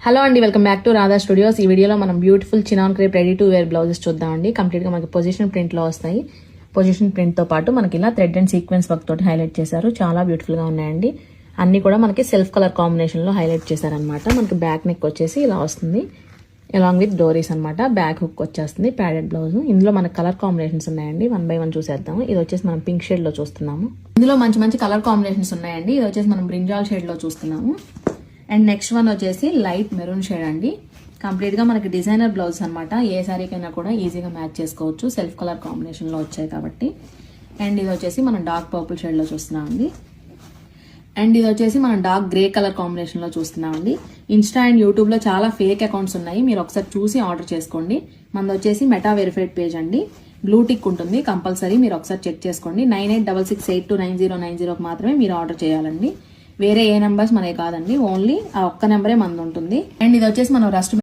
Hello అండి, welcome back to Radha studios. ఈ వీడియోలో మనం beautiful Chinon crepe ready to wear blouses చూద్దామండి. కంప్లీట్గా మనకి పొజిషన్ ప్రింట్లో వస్తాయి. పొజిషన్ ప్రింట్తో పాటు మనకి ఇలా థ్రెడ్ అండ్ సీక్వెన్స్ వర్క్ తోటి హైలైట్ చేశారు. చాలా బ్యూటిఫుల్గా ఉన్నాయండి. అన్ని కూడా మనకి సెల్ఫ్ కలర్ కాంబినేషన్లో హైలైట్ చేశారనమాట. మనకి బ్యాక్ నెక్ వచ్చేసి ఇలా వస్తుంది, అలాంగ్ విత్ డోరీస్ అనమాట. బ్యాక్ హుక్ వచ్చేస్తుంది, ప్యాడెడ్ బ్లౌజ్. ఇందులో మనకి కలర్ కాంబినేషన్స్ ఉన్నాయండి. 1 by 1 చూసేద్దాము. ఇది వచ్చేసి మనం పింక్ షేడ్లో చూస్తున్నాము. ఇందులో మంచి మంచి కలర్ కాంబినేషన్స్ ఉన్నాయండి. ఇది వచ్చేసి మనం బ్రింజాల్ షేడ్లో చూస్తున్నాము. అండ్ నెక్స్ట్ వన్ వచ్చేసి లైట్ మెరూన్ షేడ్ అండి. కంప్లీట్గా మనకి డిజైనర్ బ్లౌజ్ అనమాట. ఏ శారీకైనా కూడా ఈజీగా మ్యాచ్ చేసుకోవచ్చు, సెల్ఫ్ కలర్ కాంబినేషన్లో వచ్చాయి కాబట్టి. అండ్ ఇది వచ్చేసి మనం డార్క్ పర్పుల్ షేడ్లో చూస్తున్నామండి. అండ్ ఇది వచ్చేసి మనం డార్క్ గ్రే కలర్ కాంబినేషన్లో చూస్తున్నామండి. ఇన్స్టా అండ్ యూట్యూబ్లో చాలా ఫేక్ అకౌంట్స్ ఉన్నాయి, మీరు ఒకసారి చూసి ఆర్డర్ చేసుకోండి. మనది వచ్చేసి మెటా వెరిఫైడ్ పేజ్ అండి. బ్లూ టిక్ ఉంటుంది కంపల్సరీ, మీరు ఒకసారి చెక్ చేసుకోండి. 9866829090 మాత్రమే మీరు ఆర్డర్ చేయాలండి. వేరే ఏ నెంబర్స్ మనకి కాదండి, ఓన్లీ ఆ ఒక్క నెంబరే మనది ఉంటుంది. అండ్ ఇది వచ్చేసి మనం రస్ట్